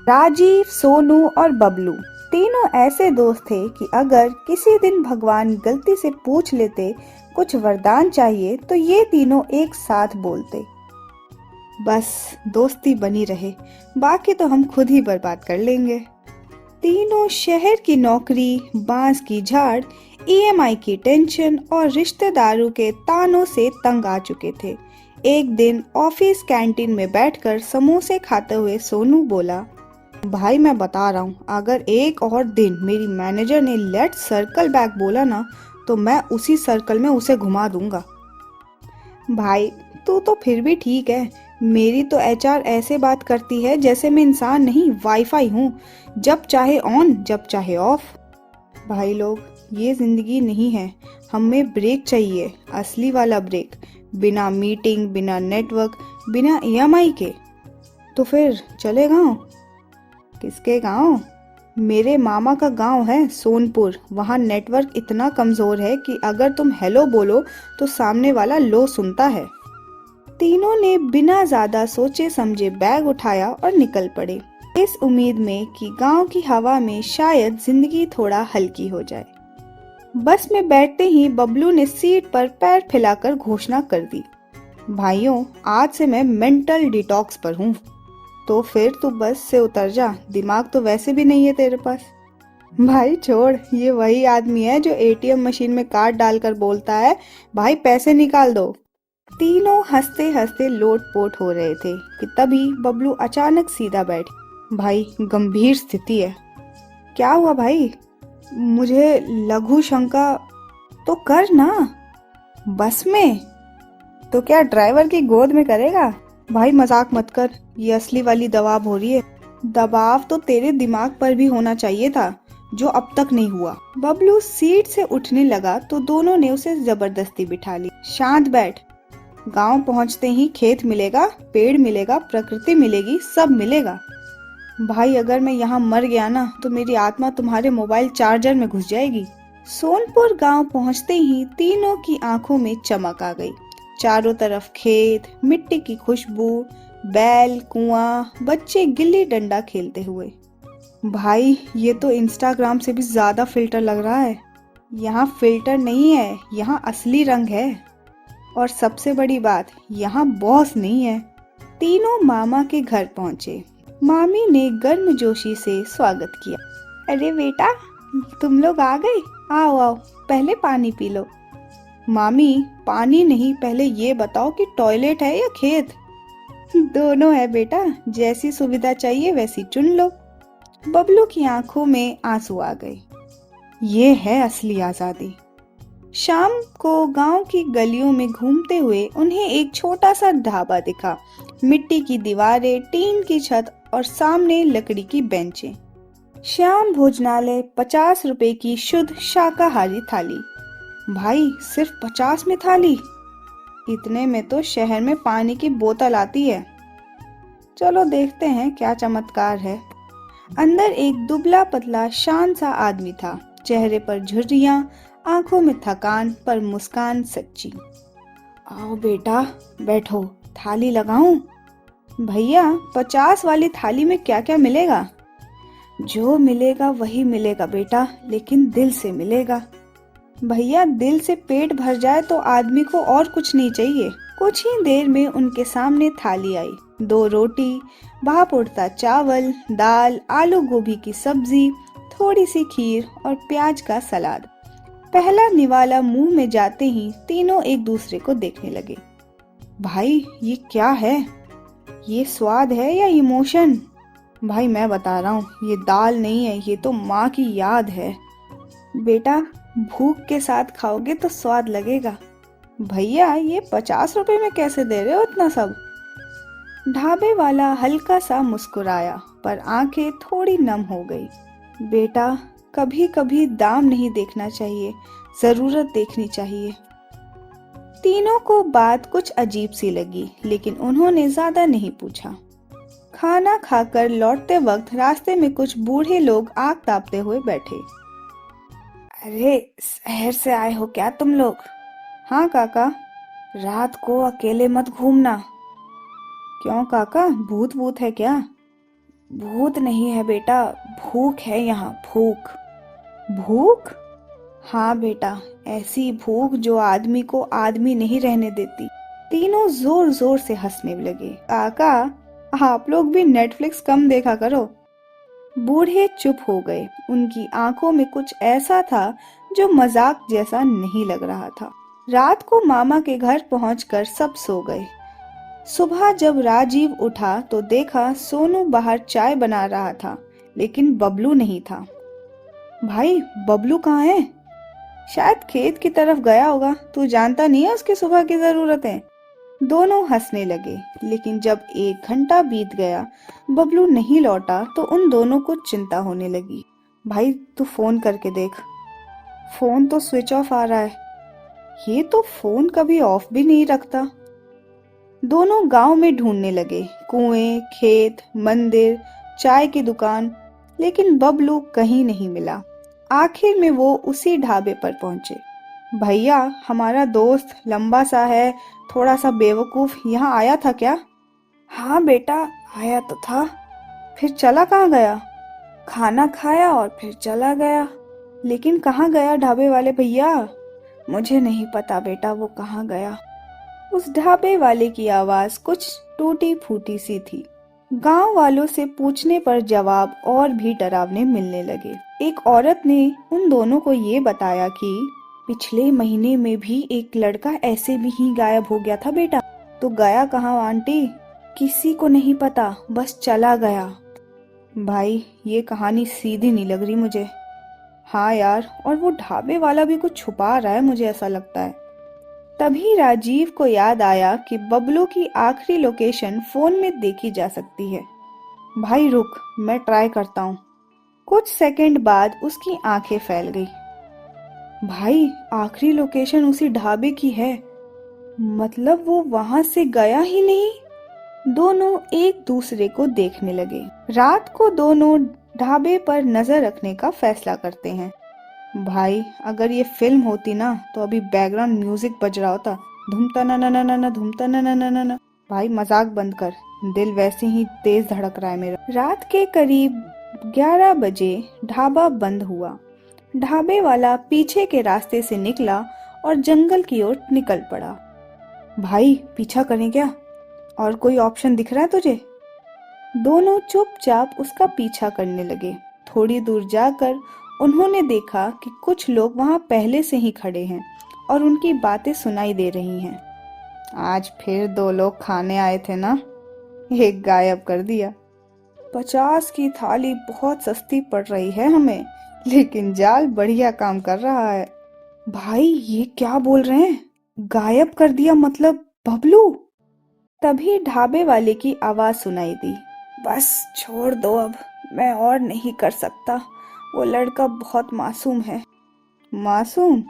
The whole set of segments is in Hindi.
राजीव, सोनू और बबलू तीनों ऐसे दोस्त थे कि अगर किसी दिन भगवान गलती से पूछ लेते कुछ वरदान चाहिए तो ये तीनों एक साथ बोलते, बस दोस्ती बनी रहे, बाकी तो हम खुद ही बर्बाद कर लेंगे। तीनों शहर की नौकरी, बांस की झाड़, ईएमआई की टेंशन और रिश्तेदारों के तानों से तंग आ चुके थे। एक दिन ऑफिस कैंटीन में बैठकर समोसे खाते हुए सोनू बोला, भाई मैं बता रहा हूँ, अगर एक और दिन मेरी मैनेजर ने लेट्स सर्कल बैक बोला ना तो मैं उसी सर्कल में उसे घुमा दूंगा। भाई तू तो फिर भी ठीक है, मेरी तो एचआर ऐसे बात करती है जैसे मैं इंसान नहीं वाईफाई हूँ, जब चाहे ऑन जब चाहे ऑफ। भाई लोग, ये जिंदगी नहीं है, हमें ब्रेक चाहिए, असली वाला ब्रेक, बिना मीटिंग, बिना नेटवर्क, बिना ईएमआई के। तो फिर चले गाँव। किसके गांव? मेरे मामा का गांव है सोनपुर। वहाँ नेटवर्क इतना कमजोर है कि अगर तुम हेलो बोलो तो सामने वाला लो सुनता है। तीनों ने बिना ज्यादा सोचे समझे बैग उठाया और निकल पड़े, इस उम्मीद में कि गांव की हवा में शायद जिंदगी थोड़ा हल्की हो जाए। बस में बैठते ही बबलू ने सीट पर पैर फैलाकर घोषणा कर दी, भाइयों आज से मैं मेंटल डिटॉक्स पर हूँ। तो फिर तू बस से उतर जा, दिमाग तो वैसे भी नहीं है तेरे पास। भाई छोड़, ये वही आदमी है जो एटीएम मशीन में कार्ड डालकर बोलता है, भाई पैसे निकाल दो। तीनों हंसते हंसते लोटपोट हो रहे थे कि तभी बबलू अचानक सीधा बैठ, भाई गंभीर स्थिति है। क्या हुआ भाई? मुझे लघु शंका। तो कर ना। बस में? तो क्या ड्राइवर की गोद में करेगा? भाई मजाक मत कर, ये असली वाली दबाव हो रही है। दबाव तो तेरे दिमाग पर भी होना चाहिए था, जो अब तक नहीं हुआ। बबलू सीट से उठने लगा तो दोनों ने उसे जबरदस्ती बिठा ली। शांत बैठ, गांव पहुंचते ही खेत मिलेगा, पेड़ मिलेगा, प्रकृति मिलेगी, सब मिलेगा। भाई अगर मैं यहाँ मर गया ना तो मेरी आत्मा तुम्हारे मोबाइल चार्जर में घुस जाएगी। सोनपुर गांव पहुंचते ही तीनों की आंखों में चमक आ गई। चारों तरफ खेत, मिट्टी की खुशबू, बैल, कुआं, बच्चे गिल्ली डंडा खेलते हुए। भाई ये तो इंस्टाग्राम से भी ज्यादा फिल्टर लग रहा है। यहाँ फिल्टर नहीं है, यहाँ असली रंग है। और सबसे बड़ी बात, यहाँ बॉस नहीं है। तीनों मामा के घर पहुंचे। मामी ने गर्मजोशी से स्वागत किया। अरे बेटा, तुम लोग आ गए, आओ आओ, पहले पानी पी लो। मामी पानी नहीं, पहले ये बताओ कि टॉयलेट है या खेत? दोनों है बेटा, जैसी सुविधा चाहिए वैसी चुन लो। बबलू की आंखों में आंसू आ गए। ये है असली आजादी। शाम को गांव की गलियों में घूमते हुए उन्हें एक छोटा सा ढाबा दिखा। मिट्टी की दीवारें, टीन की छत और सामने लकड़ी की बेंचें। श्याम भोजनालय, 50 रुपए की शुद्ध शाकाहारी थाली। भाई सिर्फ 50 में थाली? इतने में तो शहर में पानी की बोतल आती है। चलो देखते हैं क्या चमत्कार है। अंदर एक दुबला पतला शांत सा आदमी था, चेहरे पर झुर्रियां, आंखों में थकान पर मुस्कान सच्ची। आओ बेटा बैठो, थाली लगाऊं? भैया 50 वाली थाली में क्या क्या मिलेगा? जो मिलेगा वही मिलेगा बेटा, लेकिन दिल से मिलेगा। भैया दिल से पेट भर जाए तो आदमी को और कुछ नहीं चाहिए। कुछ ही देर में उनके सामने थाली आई। 2 रोटी, भाप उड़ता चावल, दाल, आलू गोभी की सब्जी, थोड़ी सी खीर और प्याज का सलाद। पहला निवाला मुंह में जाते ही तीनों एक दूसरे को देखने लगे। भाई ये क्या है? ये स्वाद है या इमोशन? भाई मैं बता रहा हूँ, ये दाल नहीं है, ये तो माँ की याद है। बेटा भूख के साथ खाओगे तो स्वाद लगेगा। भैया ये 50 रुपए में कैसे दे रहे हो इतना सब? ढाबे वाला हल्का सा मुस्कुराया पर आंखें थोड़ी नम हो गई। बेटा कभी कभी दाम नहीं देखना चाहिए, जरूरत देखनी चाहिए। तीनों को बात कुछ अजीब सी लगी, लेकिन उन्होंने ज्यादा नहीं पूछा। खाना खाकर लौटते वक्त रास्ते में कुछ बूढ़े लोग आग तापते हुए बैठे। अरे शहर से आए हो क्या तुम लोग? हाँ काका। रात को अकेले मत घूमना। क्यों काका, भूत भूत है क्या? भूत नहीं है बेटा, भूख है यहाँ, भूख। भूख? हाँ बेटा, ऐसी भूख जो आदमी को आदमी नहीं रहने देती। तीनों जोर जोर से हंसने लगे। काका, आप लोग भी नेटफ्लिक्स कम देखा करो। बूढ़े चुप हो गए। उनकी आंखों में कुछ ऐसा था जो मजाक जैसा नहीं लग रहा था। रात को मामा के घर पहुंचकर सब सो गए। सुबह जब राजीव उठा तो देखा सोनू बाहर चाय बना रहा था, लेकिन बबलू नहीं था। भाई, बबलू कहाँ है? शायद खेत की तरफ गया होगा, तू जानता नहीं है उसकी सुबह की जरूरत है। दोनों हंसने लगे, लेकिन जब 1 घंटा बीत गया बबलू नहीं लौटा तो उन दोनों को चिंता होने लगी। भाई, तू फोन करके देख। फोन तो स्विच ऑफ आ रहा है। ये तो फोन कभी ऑफ भी नहीं रखता। दोनों गांव में ढूंढने लगे, कुएं, खेत, मंदिर, चाय की दुकान, लेकिन बबलू कहीं नहीं मिला। आखिर में वो उसी ढाबे पर पहुंचे। भैया, हमारा दोस्त लंबा सा है, थोड़ा सा बेवकूफ, यहाँ आया था क्या? हाँ बेटा, आया तो था। फिर चला कहाँ गया? खाना खाया और फिर चला गया। लेकिन कहाँ गया ढाबे वाले भैया? मुझे नहीं पता बेटा, वो कहाँ गया। उस ढाबे वाले की आवाज कुछ टूटी फूटी सी थी। गांव वालों से पूछने पर जवाब और भी डरावने मिलने लगे। एक औरत ने उन दोनों को ये बताया कि पिछले महीने में भी एक लड़का ऐसे भी ही गायब हो गया था बेटा। तो गया कहाँ आंटी? किसी को नहीं पता, बस चला गया। भाई, ये कहानी सीधी नहीं लग रही मुझे। हाँ यार, और वो ढाबे वाला भी कुछ छुपा रहा है, मुझे ऐसा लगता है। तभी राजीव को याद आया कि बबलू की आखिरी लोकेशन फोन में देखी जा सकती है। भाई रुक, मैं ट्राई करता हूँ। कुछ सेकंड बाद उसकी आंखें फैल गई। भाई, आखिरी लोकेशन उसी ढाबे की है। मतलब वो वहां से गया ही नहीं। दोनों एक दूसरे को देखने लगे। रात को दोनों ढाबे पर नजर रखने का फैसला करते हैं। भाई, अगर ये फिल्म होती ना तो अभी बैकग्राउंड म्यूजिक बज रहा होता, धूमता ना ना ना ना ना, धूमता ना ना ना ना ना। भाई, मजाक बंद कर, दिल वैसे ही तेज धड़क रहा है मेरा। रात के करीब 11 बजे ढाबा बंद हुआ। ढाबे वाला पीछे के रास्ते से निकला और जंगल की ओर निकल पड़ा। भाई, पीछा करें क्या? और कोई ऑप्शन दिख रहा है तुझे? दोनों चुपचाप उसका पीछा करने लगे। थोड़ी दूर जाकर उन्होंने देखा कि कुछ लोग वहां पहले से ही खड़े हैं और उनकी बातें सुनाई दे रही हैं। आज फिर 2 लोग खाने आए थे ना, एक गायब कर दिया। 50 की थाली बहुत सस्ती पड़ रही है हमें, लेकिन जाल बढ़िया काम कर रहा है। भाई, ये क्या बोल रहे हैं? गायब कर दिया मतलब बबलू? तभी ढाबे वाले की आवाज सुनाई दी। बस छोड़ दो अब, मैं और नहीं कर सकता। वो लड़का बहुत मासूम है। मासूम?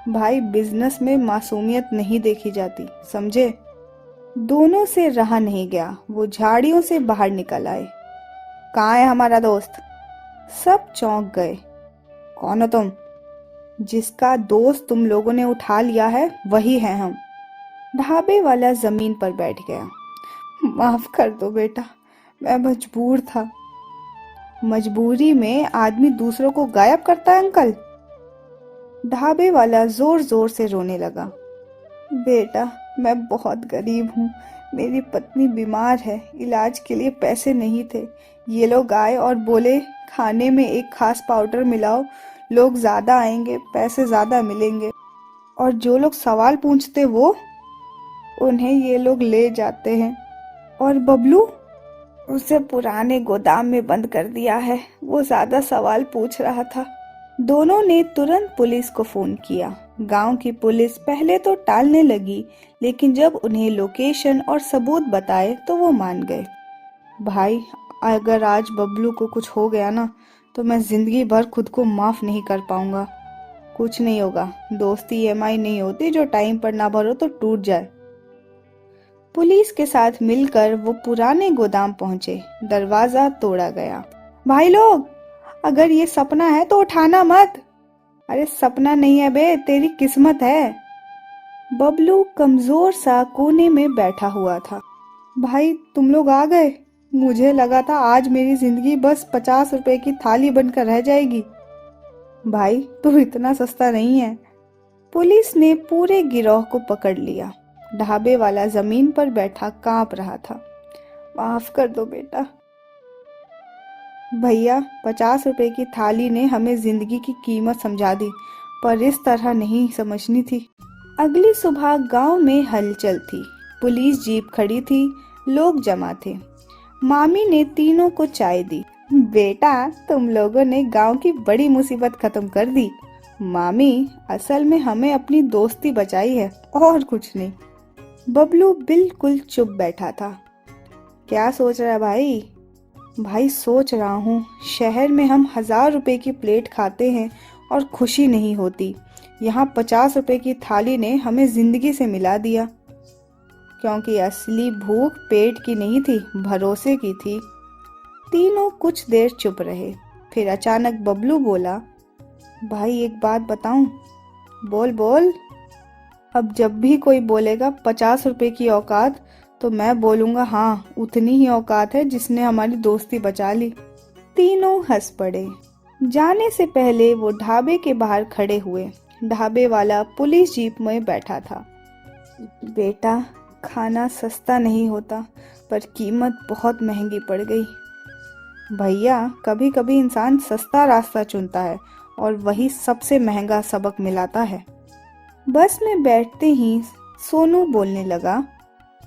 भाई, बिजनेस में मासूमियत नहीं देखी जाती, समझे? दोनों से रहा नहीं गया, वो झाड़ियों से बाहर निकल आए। कहाँ है हमारा दोस्त? सब चौंक गए। कौन हो तुम? जिसका दोस्त तुम लोगों ने उठा लिया है वही है हम। ढाबे वाला जमीन पर बैठ गया। माफ कर दो बेटा, मैं मजबूर था। मजबूरी में आदमी दूसरों को गायब करता है अंकल? ढाबे वाला जोर जोर से रोने लगा। बेटा, मैं बहुत गरीब हूँ, मेरी पत्नी बीमार है, इलाज के लिए पैसे नहीं थे। ये लोग आए और बोले खाने में एक खास पाउडर मिलाओ, लोग ज्यादा आएंगे, पैसे ज्यादा मिलेंगे। और जो लोग सवाल पूछते वो, उन्हें ये लोग ले जाते हैं। और बबलू? उसे पुराने गोदाम में बंद कर दिया है, वो ज्यादा सवाल पूछ रहा था। दोनों ने तुरंत पुलिस को फोन किया। गांव की पुलिस पहले तो टालने लगी, लेकिन जब उन्हें लोकेशन और सबूत बताए तो वो मान गए। भाई, अगर आज बबलू को कुछ हो गया ना तो मैं जिंदगी भर खुद को माफ नहीं कर पाऊंगा। कुछ नहीं होगा, दोस्ती ईएमआई नहीं होती जो टाइम पर ना भरो तो टूट जाए। पुलिस के साथ मिलकर वो पुराने गोदाम पहुंचे। दरवाजा तोड़ा गया। भाई लोग, अगर ये सपना है तो उठाना मत। अरे सपना नहीं है बे, तेरी किस्मत है। बबलू कमजोर सा कोने में बैठा हुआ था। भाई, तुम लोग आ गए? मुझे लगा था आज मेरी जिंदगी बस 50 रुपए की थाली बनकर रह जाएगी। भाई तू इतना सस्ता नहीं है। पुलिस ने पूरे गिरोह को पकड़ लिया। ढाबे वाला जमीन पर बैठा कांप रहा था। माफ कर दो बेटा। भैया 50 रुपए की थाली ने हमें जिंदगी की कीमत समझा दी, पर इस तरह नहीं समझनी थी। अगली सुबह गांव में हलचल थी। पुलिस जीप खड़ी थी, लोग जमा थे। मामी ने तीनों को चाय दी। बेटा तुम लोगों ने गांव की बड़ी मुसीबत खत्म कर दी। मामी असल में हमें अपनी दोस्ती बचाई है और कुछ नहीं। बबलू बिल्कुल चुप बैठा था। क्या सोच रहा है भाई? भाई सोच रहा हूँ, शहर में हम 1000 रुपए की प्लेट खाते हैं और खुशी नहीं होती। यहाँ 50 रुपए की थाली ने हमें जिंदगी से मिला दिया। क्योंकि असली भूख पेट की नहीं थी, भरोसे की थी। तीनों कुछ देर चुप रहे। फिर अचानक बबलू बोला, भाई एक बात बताऊं? बोल बोल। अब जब भी कोई बोलेगा 50 रुपए की औकात, तो मैं बोलूंगा हाँ, उतनी ही औकात है जिसने हमारी दोस्ती बचा ली। तीनों हंस पड़े। जाने से पहले वो ढाबे के बाहर खड़े हुए। ढाबे वाला पुलिस जीप में बैठा था। बेटा खाना सस्ता नहीं होता, पर कीमत बहुत महंगी पड़ गई। भैया कभी कभी इंसान सस्ता रास्ता चुनता है और वही सबसे महंगा सबक मिलाता है। बस में बैठते ही सोनू बोलने लगा,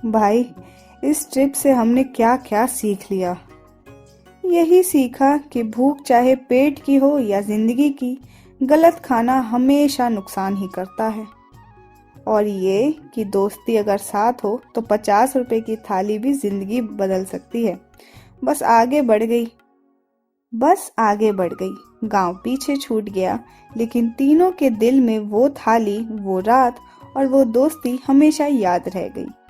भाई इस ट्रिप से हमने क्या क्या सीख लिया। यही सीखा कि भूख चाहे पेट की हो या जिंदगी की, गलत खाना हमेशा नुकसान ही करता है। और ये कि दोस्ती अगर साथ हो तो 50 रुपए की थाली भी जिंदगी बदल सकती है। बस आगे बढ़ गई। गांव पीछे छूट गया, लेकिन तीनों के दिल में वो थाली, वो रात और वो दोस्ती हमेशा याद रह गई।